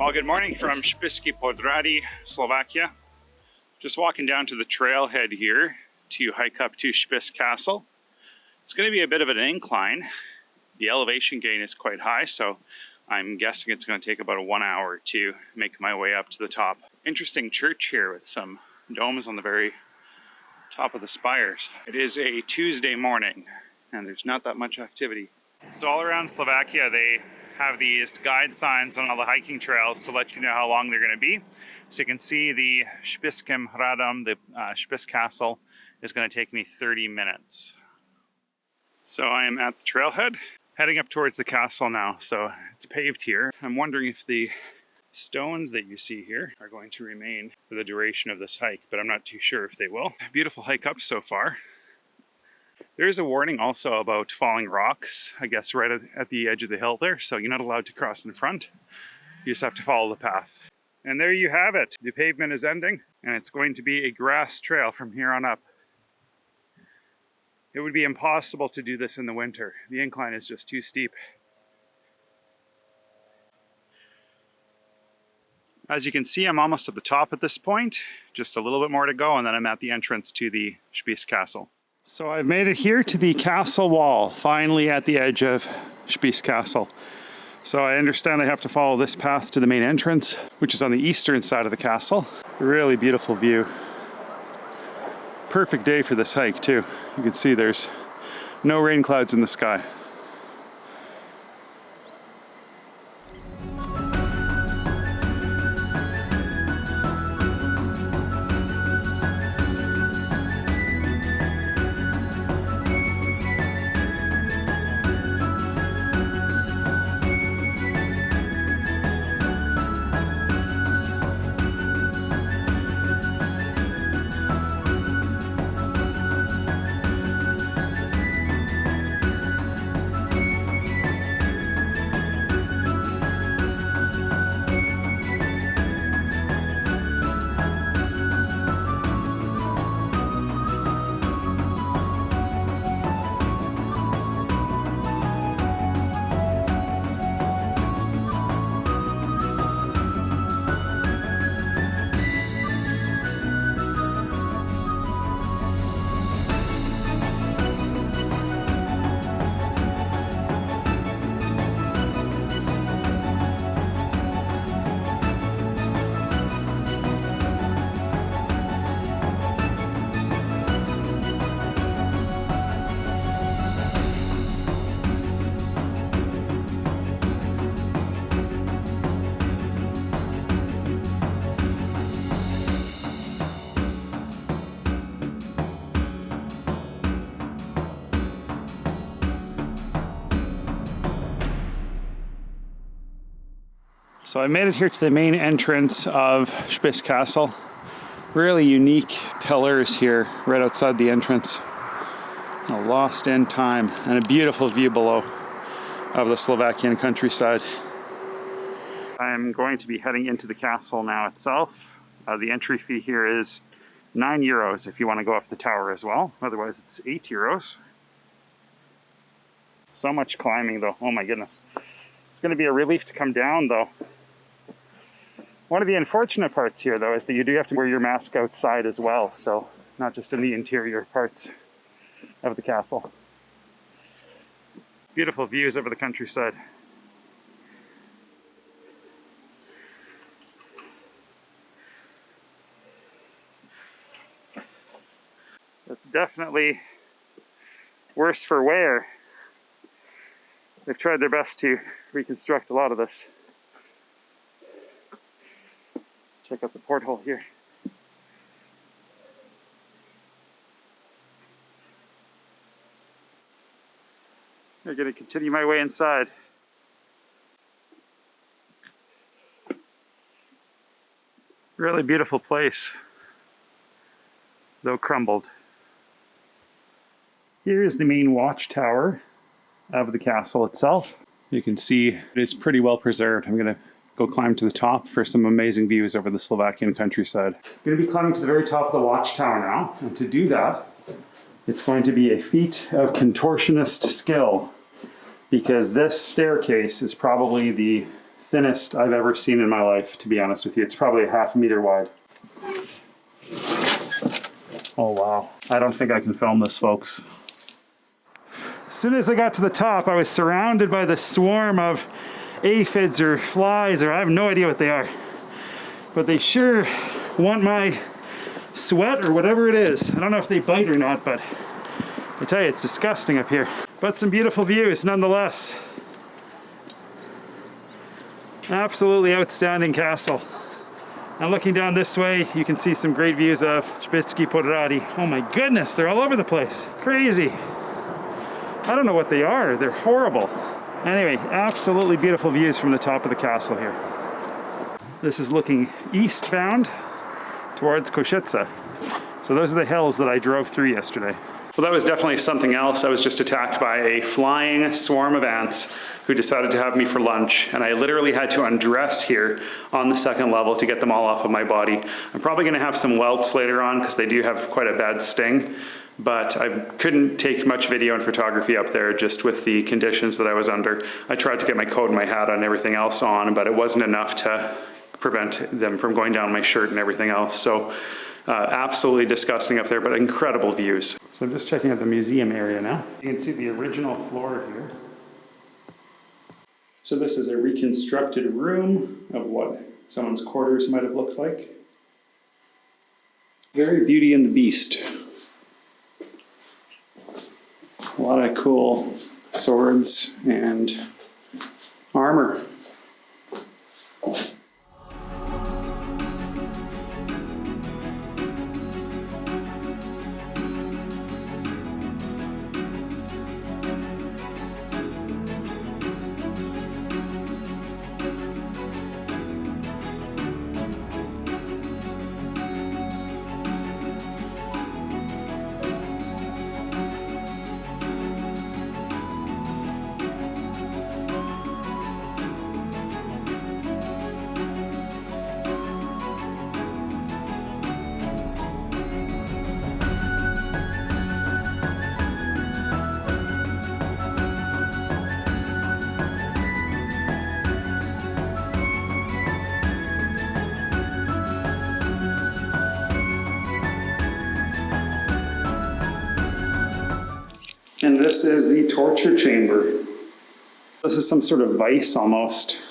Well, good morning from Spišské Podhradie, Slovakia. Just walking down to the trailhead here to hike up to Spis Castle. It's going to be a bit of an incline. The elevation gain is quite high, so I'm guessing it's going to take about 1 hour to make my way up to the top. Interesting church here with some domes on the very top of the spires. It is a Tuesday morning and there's not that much activity. So all around Slovakia they have these guide signs on all the hiking trails to let you know how long they're going to be. So you can see the Spišském Podhradie, the Spis Castle, is going to take me 30 minutes. So I am at the trailhead, heading up towards the castle now. So it's paved here. I'm wondering if the stones that you see here are going to remain for the duration of this hike, but I'm not too sure if they will. Beautiful hike up so far. There is a warning also about falling rocks, I guess right at the edge of the hill there, so you're not allowed to cross in front. You just have to follow the path. And there you have it. The pavement is ending, and it's going to be a grass trail from here on up. It would be impossible to do this in the winter. The incline is just too steep. As you can see, I'm almost at the top at this point. Just a little bit more to go, and then I'm at the entrance to the Spis Castle. So I've made it here to the castle wall, finally at the edge of Spis Castle. So I understand I have to follow this path to the main entrance, which is on the eastern side of the castle. Really beautiful view. Perfect day for this hike too. You can see there's no rain clouds in the sky. So I made it here to the main entrance of Spis Castle. Really unique pillars here right outside the entrance. Lost in time and a beautiful view below of the Slovakian countryside. I'm going to be heading into the castle now itself. The entry fee here is 9 euros if you want to go up the tower as well. Otherwise it's 8 euros. So much climbing though, oh my goodness. It's going to be a relief to come down though. One of the unfortunate parts here though is that you do have to wear your mask outside as well, so not just in the interior parts of the castle. Beautiful views over the countryside. It's definitely worse for wear. They've tried their best to reconstruct a lot of this. Check out the porthole here. I'm going to continue my way inside. Really beautiful place, though crumbled. Here is the main watchtower of the castle itself. You can see it is pretty well preserved. I'm going to go climb to the top for some amazing views over the Slovakian countryside. I'm going to be climbing to the very top of the watchtower now, and to do that, it's going to be a feat of contortionist skill, because this staircase is probably the thinnest I've ever seen in my life, to be honest with you. It's probably a half meter wide. Oh wow. I don't think I can film this, folks. As soon as I got to the top, I was surrounded by the swarm of aphids or flies, or I have no idea what they are. But they sure want my sweat or whatever it is. I don't know if they bite or not, but I tell you, it's disgusting up here. But some beautiful views nonetheless. Absolutely outstanding castle. And looking down this way, you can see some great views of Spišské Podhradie. Oh my goodness, they're all over the place. Crazy. I don't know what they are. They're horrible. Anyway, absolutely beautiful views from the top of the castle here. This is looking eastbound towards Košice. So those are the hills that I drove through yesterday. Well, that was definitely something else. I was just attacked by a flying swarm of ants who decided to have me for lunch, and I literally had to undress here on the second level to get them all off of my body. I'm probably gonna have some welts later on because they do have quite a bad sting, but I couldn't take much video and photography up there just with the conditions that I was under. I tried to get my coat and my hat and everything else on, but it wasn't enough to prevent them from going down my shirt and everything else. So absolutely disgusting up there, but incredible views. So I'm just checking out the museum area now. You can see the original floor here. So this is a reconstructed room of what someone's quarters might have looked like. Very Beauty and the Beast. A lot of cool swords and armor. And this is the torture chamber. This is some sort of vice almost.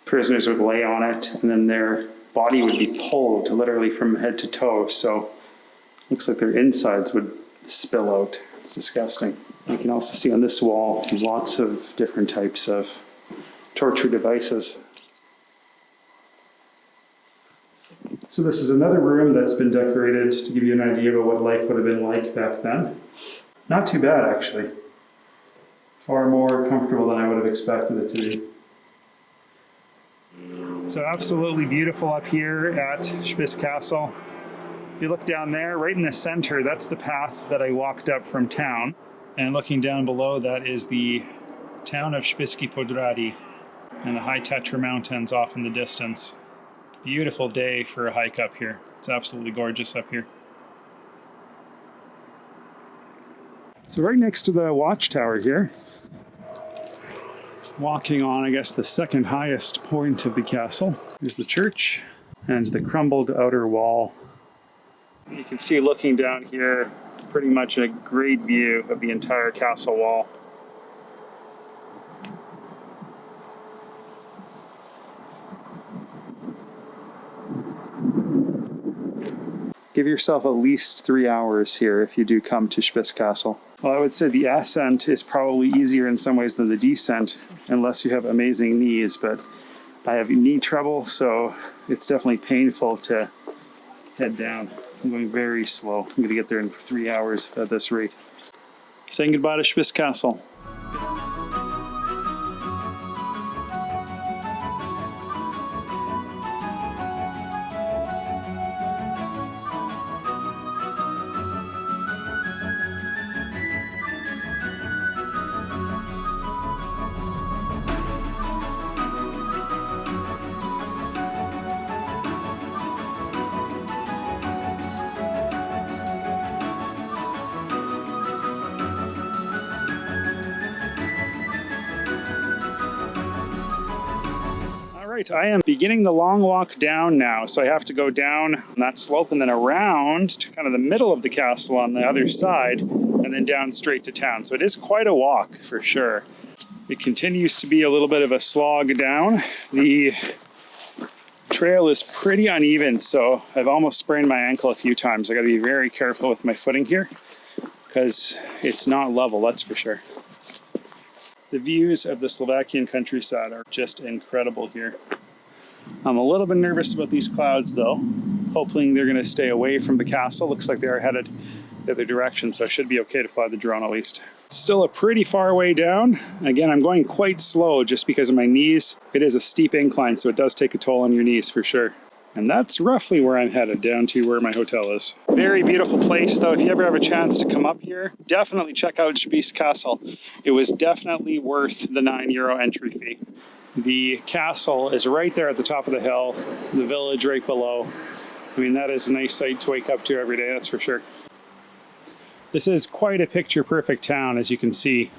Prisoners would lay on it and then their body would be pulled literally from head to toe. So looks like their insides would spill out. It's disgusting. You can also see on this wall lots of different types of torture devices. So this is another room that's been decorated to give you an idea of what life would have been like back then. Not too bad, actually. Far more comfortable than I would have expected it to be. So absolutely beautiful up here at Spis Castle. If you look down there, right in the center, that's the path that I walked up from town. And looking down below, that is the town of Spišské Podhradie and the High Tatras mountains off in the distance. Beautiful day for a hike up here. It's absolutely gorgeous up here. So right next to the watchtower here, walking on, I guess, the second highest point of the castle, is the church and the crumbled outer wall. You can see looking down here, pretty much a great view of the entire castle wall. Give yourself at least 3 hours here if you do come to Spis Castle. Well, I would say the ascent is probably easier in some ways than the descent, unless you have amazing knees, but I have knee trouble, so it's definitely painful to head down. I'm going very slow. I'm going to get there in 3 hours at this rate. Saying goodbye to Spis Castle. right, I am beginning the long walk down now. So I have to go down that slope and then around to kind of the middle of the castle on the other side and then down straight to town. So it is quite a walk for sure. It continues to be a little bit of a slog down. The trail is pretty uneven, so I've almost sprained my ankle a few times. I got to be very careful with my footing here because it's not level, that's for sure. The views of the Slovakian countryside are just incredible here. I'm a little bit nervous about these clouds though. Hoping they're going to stay away from the castle. Looks like they are headed the other direction, so I should be okay to fly the drone at least. Still a pretty far way down. Again, I'm going quite slow just because of my knees. It is a steep incline, so it does take a toll on your knees for sure. And that's roughly where I'm headed, down to where my hotel is. Very beautiful place though. If you ever have a chance to come up here, definitely check out Spis Castle. It was definitely worth the €9 entry fee. The castle is right there at the top of the hill, the village right below. I mean, that is a nice sight to wake up to every day, that's for sure. This is quite a picture-perfect town, as you can see.